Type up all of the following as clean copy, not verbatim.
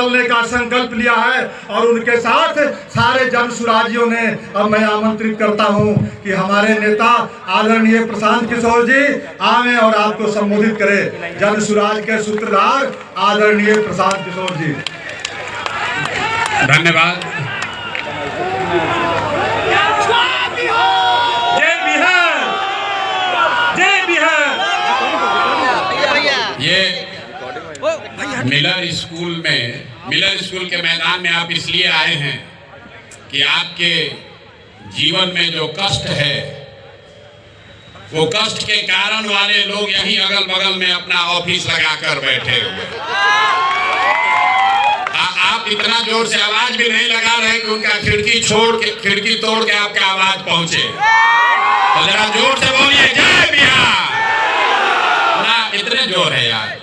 बदलने का संकल्प लिया है और उनके साथ सारे जन सुराजियों ने। अब मैं आमंत्रित करता हूं कि हमारे नेता आदरणीय प्रशांत किशोर जी आवे और आपको संबोधित करें। जन सुराज के सूत्रधार आदरणीय प्रशांत किशोर जी। धन्यवाद। जय बिहार, जय बिहार। ये मिलर स्कूल के मैदान में आप इसलिए आए हैं कि आपके जीवन में जो कष्ट है वो कष्ट के कारण वाले लोग यहीं अगल बगल में अपना ऑफिस लगाकर बैठे हुए। आप इतना जोर से आवाज भी नहीं लगा रहे कि उनका खिड़की तोड़ के आपका आवाज पहुंचे। तो जरा जोर से बोलिए जय बिहार। ना इतने जोर है यार।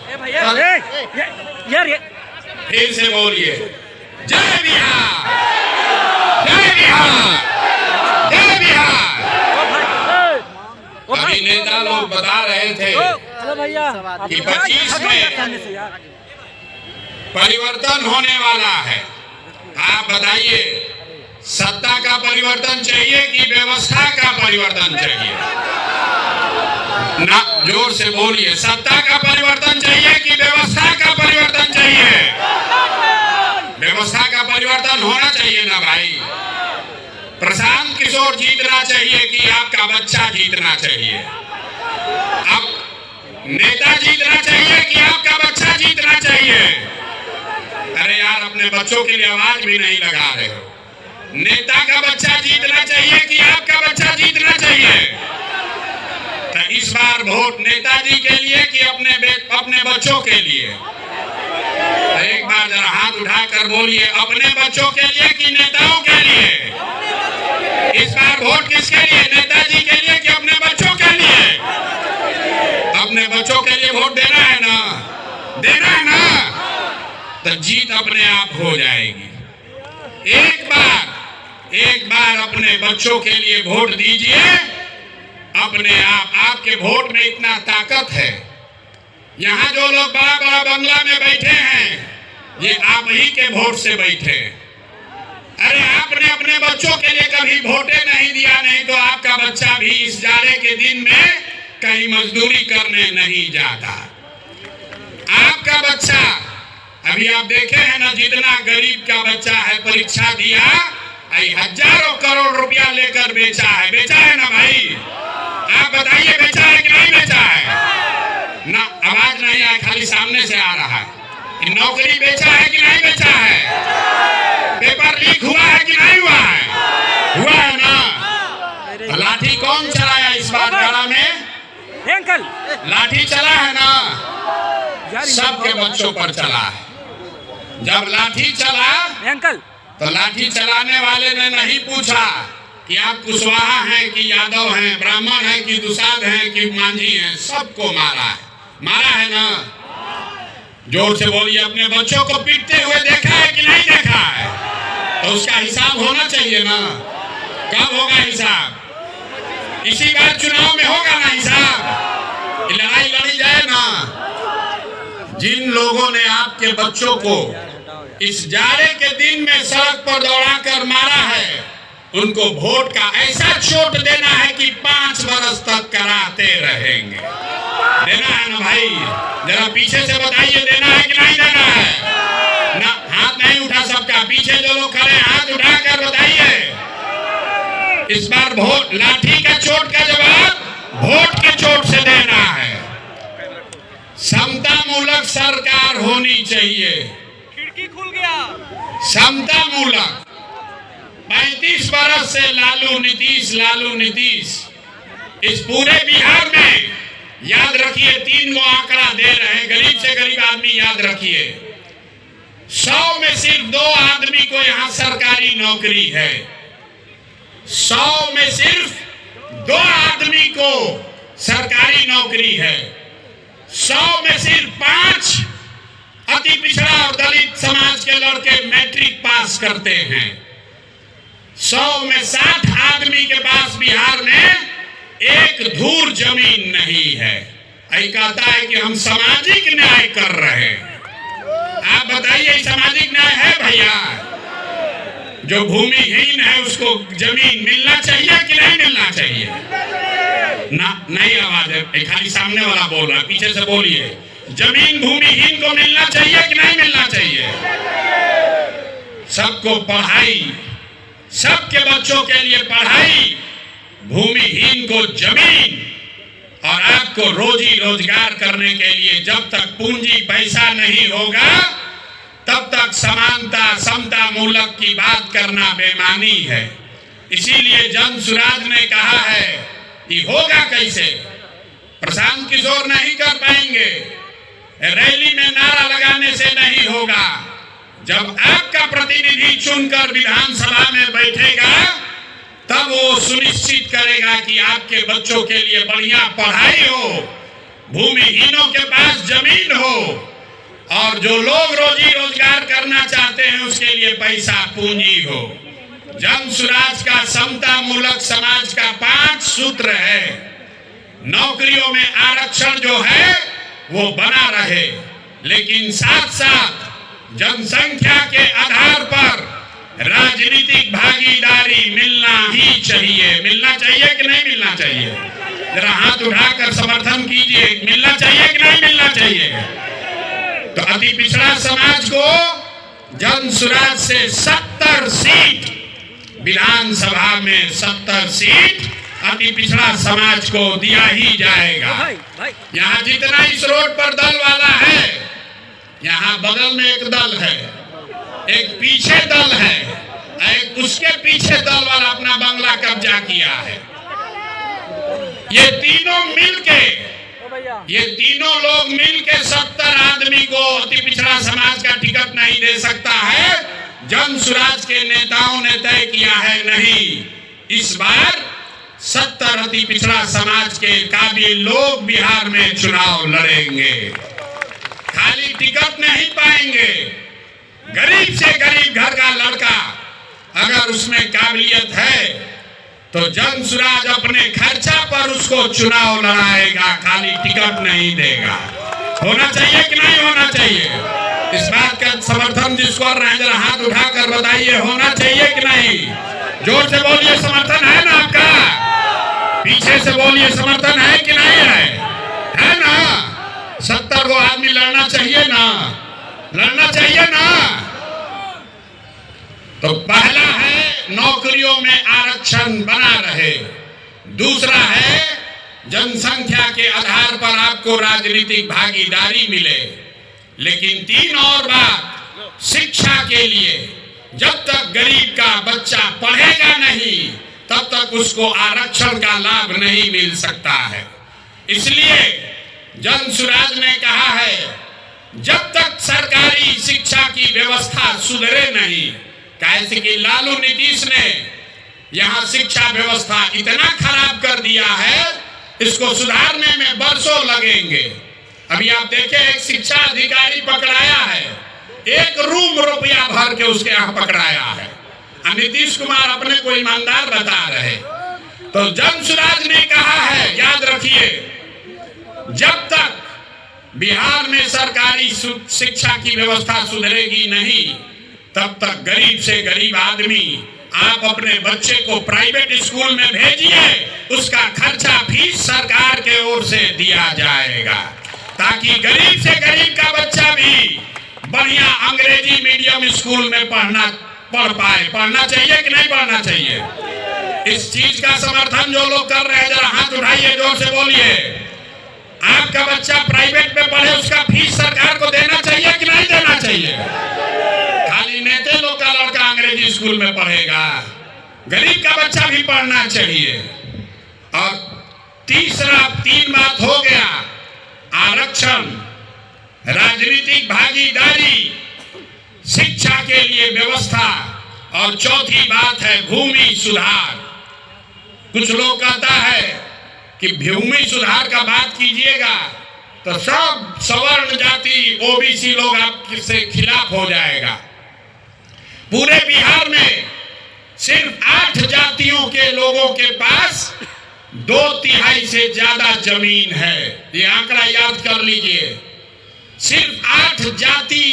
फिर से बोलिए जय बिहार, जय बिहार, जय बिहार। अभी नेता लोग बता रहे थे कि 25 में परिवर्तन होने वाला है। आप बताइए, सत्ता का परिवर्तन चाहिए कि व्यवस्था का परिवर्तन चाहिए? ना, जोर से बोलिए, सत्ता का परिवर्तन चाहिए कि व्यवस्था का परिवर्तन चाहिए? व्यवस्था का परिवर्तन होना चाहिए ना भाई। प्रशांत किशोर जीतना चाहिए कि आपका बच्चा जीतना चाहिए? अब नेता जीतना चाहिए कि आपका बच्चा जीतना चाहिए? अरे यार, अपने बच्चों के लिए आवाज भी नहीं लगा रहे हो। नेता का बच्चा जीतना चाहिए कि आपका बच्चा जीतना चाहिए? तो इस बार वोट नेताजी के लिए कि अपने बच्चों के लिए? तो एक बार जरा हाथ उठाकर बोलिए, अपने बच्चों के लिए कि नेताओं के लिए? इस बार वोट किसके लिए, नेताजी के लिए कि अपने बच्चों के लिए? अपने बच्चों के लिए वोट देना है ना, देना है ना? तो जीत अपने आप हो जाएगी। एक बार अपने बच्चों के लिए वोट दीजिए, अपने आप। आपके वोट में इतना ताकत है। यहाँ जो लोग बड़ा बड़ा बंगला में बैठे हैं, ये आप ही के वोट से बैठे। अरे आपने अपने बच्चों के लिए कभी वोटे नहीं दिया, नहीं तो आपका बच्चा भी इस जाड़े के दिन में कहीं मजदूरी करने नहीं जाता। आपका बच्चा, अभी आप देखे हैं ना, जितना गरीब का बच्चा है परीक्षा दिया, हजारों करोड़ रुपया लेकर बेचा है ना भाई? आप बताइए, बेचा है कि नहीं बेचा है? ना, आवाज नहीं आया, खाली सामने से आ रहा है। नौकरी बेचा है कि नहीं बेचा है? पेपर लीक हुआ है कि नहीं हुआ है? हुआ है ना? लाठी कौन चलाया इस बार गड़ा में? अंकल, लाठी चला है ना? सबके बच्चों पर चला है। जब लाठी चला अंकल, तो लाठी चलाने वाले ने नहीं पूछा कि आप कुशवाहा हैं कि यादव हैं, ब्राह्मण हैं कि दुसाध हैं कि मांझी हैं। सबको मारा है ना? जोर से बोलिए, अपने बच्चों को पीटते हुए देखा है कि नहीं देखा है? तो उसका हिसाब होना चाहिए ना। कब होगा हिसाब? इसी बार चुनाव में होगा ना हिसाब। लड़ाई लड़ी जाए ना। जिन लोगों ने आपके बच्चों को इस जाड़े के दिन में सड़क पर दौड़ाकर मारा है, उनको वोट का ऐसा चोट देना है कि 5 बरस तक कराते रहेंगे। देना है ना भाई? जरा पीछे से बताइए, देना है कि नहीं देना है? ना, हाथ नहीं उठा सबका। पीछे जो लोग खड़े हाथ उठाकर बताइए। इस बार वोट, लाठी का चोट का जवाब वोट के चोट से देना है। समता मूलक सरकार होनी चाहिए। खिड़की खुल गया। समता मूलक। 35 बरस से लालू नीतीश इस पूरे बिहार में, याद रखिए, 3 गो आंकड़ा दे रहे हैं, गरीब से गरीब आदमी याद रखिए। 100 में सिर्फ 2 आदमी को यहाँ सरकारी नौकरी है। 100 में सिर्फ 2 आदमी को सरकारी नौकरी है। 100 में सिर्फ 5 अति पिछड़ा और दलित समाज के लड़के मैट्रिक पास करते हैं। 100 में 60 आदमी के पास बिहार में एक धूर जमीन नहीं है। कहता है कि हम सामाजिक न्याय कर रहे हैं। आप बताइए, सामाजिक सामाजिक न्याय है भैया? जो भूमिहीन है उसको जमीन मिलना चाहिए कि नहीं मिलना चाहिए? ना, नहीं आवाज है, खाली सामने वाला बोल रहा है, पीछे से बोलिए। जमीन भूमिहीन को मिलना चाहिए कि नहीं मिलना चाहिए? सबको पढ़ाई, सबके बच्चों के लिए पढ़ाई, भूमिहीन को जमीन, और आपको रोजी रोजगार करने के लिए जब तक पूंजी पैसा नहीं होगा तब तक समानता समता मूलक की बात करना बेईमानी है। इसीलिए जन सुराज ने कहा है कि होगा कैसे? प्रशांत किशोर नहीं कर पाएंगे, रैली में नारा लगाने से नहीं होगा। जब आपका प्रतिनिधि चुनकर विधानसभा में बैठेगा तब वो सुनिश्चित करेगा कि आपके बच्चों के लिए बढ़िया पढ़ाई हो, भूमिहीनों के पास जमीन हो, और जो लोग रोजी रोजगार करना चाहते हैं उसके लिए पैसा पूंजी हो। जन सुराज का समता मूलक समाज का 5 सूत्र है। नौकरियों में आरक्षण जो है वो बना रहे, लेकिन साथ साथ जनसंख्या के आधार पर राजनीतिक भागीदारी मिलना ही चाहिए। मिलना चाहिए कि नहीं मिलना चाहिए? जरा हाथ उठाकर समर्थन कीजिए, मिलना चाहिए कि नहीं मिलना चाहिए? तो अति पिछड़ा समाज को जन सुराज से 70 सीट, विधानसभा में 70 सीट अति पिछड़ा समाज को दिया ही जाएगा। यहाँ जितना इस रोड पर दल वाला है, यहाँ बगल में एक दल है, एक पीछे दल है, एक उसके पीछे दल वाला अपना बंगला कब्जा किया है। ये तीनों लोग मिलके 70 आदमी को अति पिछड़ा समाज का टिकट नहीं दे सकता है। जन सुराज के नेताओं ने तय किया है नहीं, इस बार 70 अति पिछड़ा समाज के काबिल लोग बिहार में चुनाव लड़ेंगे। खाली टिकट नहीं पाएंगे। गरीब से गरीब घर का लड़का अगर उसमें काबिलियत है तो जन सुराज अपने खर्चा पर उसको चुनाव लड़ाएगा, खाली टिकट नहीं देगा। होना चाहिए कि नहीं होना चाहिए? इस बात का समर्थन जिसको कर रहे हैं जरा हाथ उठाकर बताइए, होना चाहिए कि नहीं? जोर से बोलिए, समर्थन है ना आपका? पीछे से बोलिए, समर्थन है कि नहीं है? है ना? 70 को आदमी लड़ना चाहिए ना? लड़ना चाहिए ना? तो पहला है नौकरियों में आरक्षण बना रहे, दूसरा है जनसंख्या के आधार पर आपको राजनीतिक भागीदारी मिले, लेकिन 3 और बात, शिक्षा के लिए जब तक गरीब का बच्चा पढ़ेगा नहीं तब तक उसको आरक्षण का लाभ नहीं मिल सकता है। इसलिए जन सुराज ने कहा है जब तक सरकारी शिक्षा की व्यवस्था सुधरे नहीं, कैसे कि लालू नीतीश ने यहाँ शिक्षा व्यवस्था इतना खराब कर दिया है, इसको सुधारने में वर्षों लगेंगे। अभी आप देखें, एक शिक्षा अधिकारी पकड़ाया है, 1 रूम रुपया भर के उसके यहाँ पकड़ाया है। नीतीश कुमार अपने को ईमानदार बता रहे। तो जन सुराज ने कहा है, याद रखिए, जब तक बिहार में सरकारी शिक्षा की व्यवस्था सुधरेगी नहीं तब तक गरीब से गरीब आदमी आप अपने बच्चे को प्राइवेट स्कूल में भेजिए, उसका खर्चा फीस सरकार के ओर से दिया जाएगा, ताकि गरीब से गरीब का बच्चा भी बढ़िया अंग्रेजी मीडियम स्कूल में पढ़ पाए। पढ़ना चाहिए कि नहीं पढ़ना चाहिए? इस चीज का समर्थन जो लोग कर रहे हैं जरा हाथ उठाइए, जोर से बोलिए। आपका बच्चा प्राइवेट में पढ़े, उसका फीस सरकार को देना चाहिए कि नहीं देना चाहिए? खाली नेता लोग का लड़का अंग्रेजी स्कूल में पढ़ेगा, गरीब का बच्चा भी पढ़ना चाहिए। और तीसरा 3 बात हो गया, आरक्षण, राजनीतिक भागीदारी, शिक्षा के लिए व्यवस्था, और चौथी बात है भूमि सुधार। कुछ लोग कहता है कि भूमि सुधार का बात कीजिएगा तो सब सवर्ण जाति ओबीसी लोग आपसे खिलाफ हो जाएगा। पूरे बिहार में सिर्फ 8 जातियों के लोगों के पास 2/3 से ज्यादा जमीन है। ये आंकड़ा याद कर लीजिए। सिर्फ 8 जाति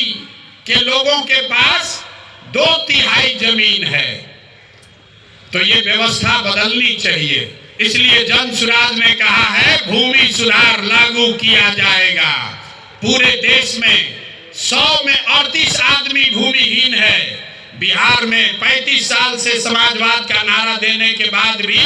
के लोगों के पास 2/3 जमीन है। तो ये व्यवस्था बदलनी चाहिए। इसलिए जन सुराज ने कहा है भूमि सुधार लागू किया जाएगा। पूरे देश में 100 में 38 आदमी भूमिहीन है। बिहार में 35 साल से समाजवाद का नारा देने के बाद भी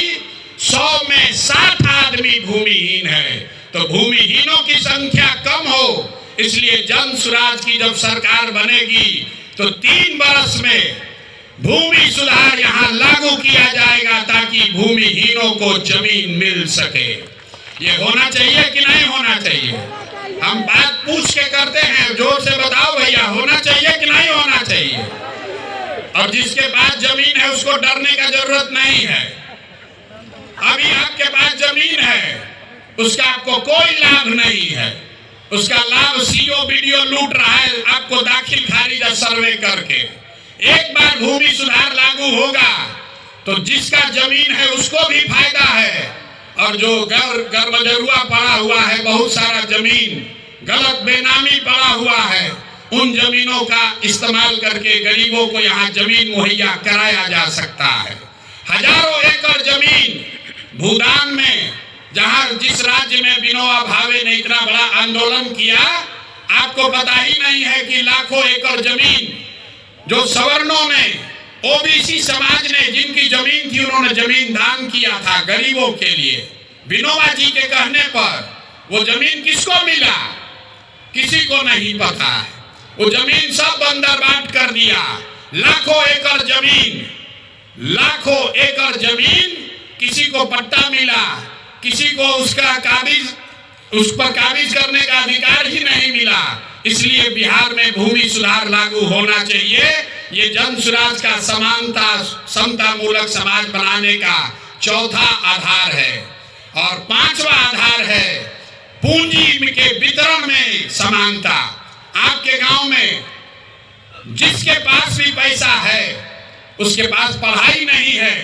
100 में 60 आदमी भूमिहीन है। तो भूमिहीनों की संख्या कम हो, इसलिए जन सुराज की जब सरकार बनेगी तो 3 वर्ष में भूमि सुधार यहाँ लागू किया जाएगा ताकि भूमिहीनों को जमीन मिल सके। ये होना चाहिए कि नहीं होना चाहिए? हम बात पूछ के करते हैं, जोर से बताओ भैया, होना चाहिए कि नहीं होना चाहिए? और जिसके पास जमीन है उसको डरने का जरूरत नहीं है। अभी आपके पास जमीन है, उसका आपको कोई लाभ नहीं है। उसका लाभ सीओ वीडियो लूट रहा है आपको दाखिल खारिज सर्वे करके। एक बार भूमि सुधार लागू होगा तो जिसका जमीन है उसको भी फायदा है, और जो गर्भजरुआ पड़ा हुआ है, बहुत सारा जमीन गलत बेनामी पड़ा हुआ है, उन जमीनों का इस्तेमाल करके गरीबों को यहाँ जमीन मुहैया कराया जा सकता है। हजारों एकड़ जमीन भूदान में, जहां जिस राज्य में विनोबा भावे ने इतना बड़ा आंदोलन किया, आपको पता ही नहीं है कि लाखों एकड़ जमीन जो सवर्णों ने, ओबीसी समाज ने जिनकी जमीन थी, उन्होंने जमीन दान किया था गरीबों के लिए। विनोबा जी के कहने पर वो जमीन किसको मिला किसी को नहीं पता है। वो जमीन सब बंदर बांट कर दिया। लाखों एकड़ जमीन किसी को पट्टा मिला, किसी को उसका उस पर काबिज करने का अधिकार ही नहीं मिला। इसलिए बिहार में भूमि सुधार लागू होना चाहिए। ये जन सुराज का समानता समता मूलक समाज बनाने का चौथा आधार है। और 5वां आधार है पूंजी के वितरण में समानता। आपके गांव में जिसके पास भी पैसा है, उसके पास पढ़ाई नहीं है,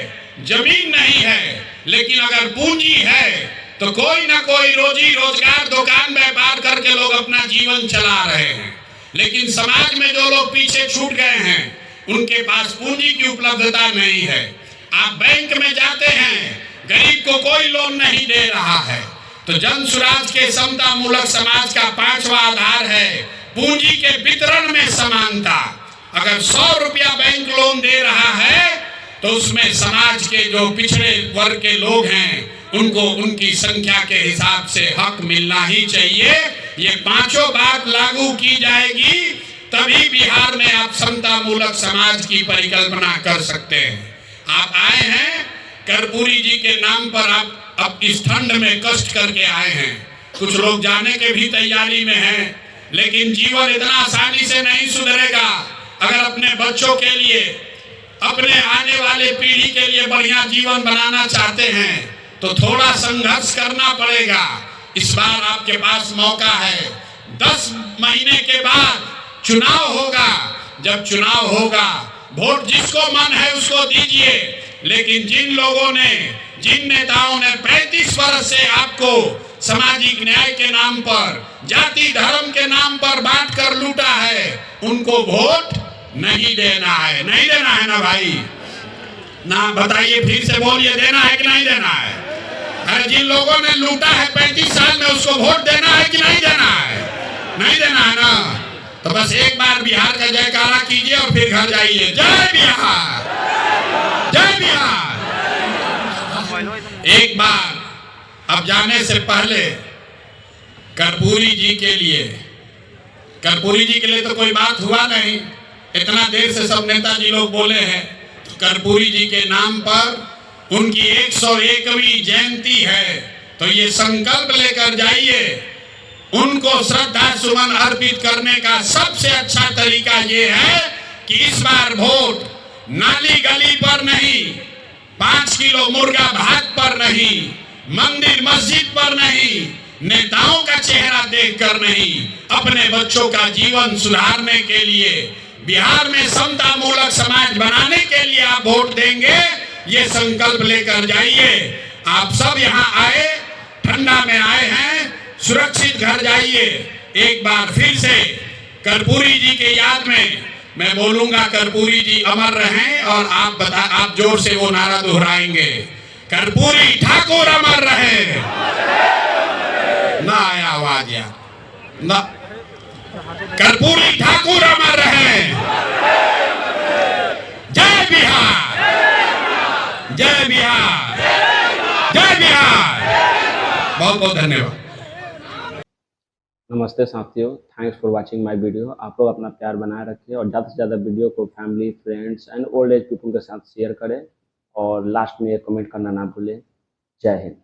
जमीन नहीं है, लेकिन अगर पूंजी है तो कोई ना कोई रोजी रोजगार, दुकान व्यापार करके लोग अपना जीवन चला रहे हैं। लेकिन समाज में जो लोग पीछे छूट गए हैं, उनके पास पूंजी की उपलब्धता नहीं है। आप बैंक में जाते हैं, गरीब को कोई लोन नहीं दे रहा है। तो जन सुराज के समता मूलक समाज का 5वां आधार है पूंजी के वितरण में समानता। अगर 100 रुपया बैंक लोन दे रहा है तो उसमें समाज के जो पिछड़े वर्ग के लोग हैं उनको उनकी संख्या के हिसाब से हक मिलना ही चाहिए। ये 5 बात लागू की जाएगी तभी बिहार में आप समता मूलक समाज की परिकल्पना कर सकते हैं। आप आए हैं कर्पूरी जी के नाम पर, आप अब इस ठंड में कष्ट करके आए हैं। कुछ लोग जाने के भी तैयारी में हैं, लेकिन जीवन इतना आसानी से नहीं सुधरेगा। अगर अपने बच्चों के लिए, अपने आने वाले पीढ़ी के लिए बढ़िया जीवन बनाना चाहते हैं तो थोड़ा संघर्ष करना पड़ेगा। इस बार आपके पास मौका है। 10 महीने के बाद चुनाव होगा। जब चुनाव होगा, वोट जिसको मन है उसको दीजिए, लेकिन जिन नेताओं ने 35 वर्ष से आपको सामाजिक न्याय के नाम पर, जाति धर्म के नाम पर बांट कर लूटा है, उनको वोट नहीं देना है। नहीं देना है ना भाई? ना बताइए, फिर से बोलिए, देना है कि नहीं देना है? अरे जिन लोगों ने लूटा है 35 साल में, उसको वोट देना है कि नहीं देना है? नहीं देना है ना? तो बस एक बार बिहार का जयकारा कीजिए और फिर घर जाइए। जय बिहार, जय बिहार। एक बार अब जाने से पहले कर्पूरी जी के लिए तो कोई बात हुआ नहीं, इतना देर से सब नेताजी लोग बोले हैं। कर्पूरी जी के नाम पर उनकी 101वीं जयंती है, तो ये संकल्प लेकर जाइए। उनको श्रद्धा सुमन अर्पित करने का सबसे अच्छा तरीका ये है कि इस बार वोट नाली गली पर नहीं, 5 किलो मुर्गा भात पर नहीं, मंदिर मस्जिद पर नहीं, नेताओं का चेहरा देखकर नहीं, अपने बच्चों का जीवन सुधारने के लिए, बिहार में समता मूलक समाज बनाने के लिए आप वोट देंगे। ये संकल्प लेकर जाइए। आप सब यहाँ आए, ठंडा में आए हैं, सुरक्षित घर जाइए। एक बार फिर से कर्पूरी जी के याद में मैं बोलूंगा, कर्पूरी जी अमर रहें, और आप जोर से वो नारा दोहराएंगे, कर्पूरी ठाकुर अमर रहे। ना आया आवाज यार, ना, कर्पूरी ठाकुर अमर रहे। जय बिहार, जय बिहार, जय बिहार। बहुत बहुत धन्यवाद। नमस्ते साथियों, thanks for watching my video. आप लोग अपना प्यार बनाए रखिए और ज़्यादा से ज़्यादा वीडियो को family, friends and old age people के साथ शेयर करें, और लास्ट में एक कमेंट करना ना भूलें। जय हिंद।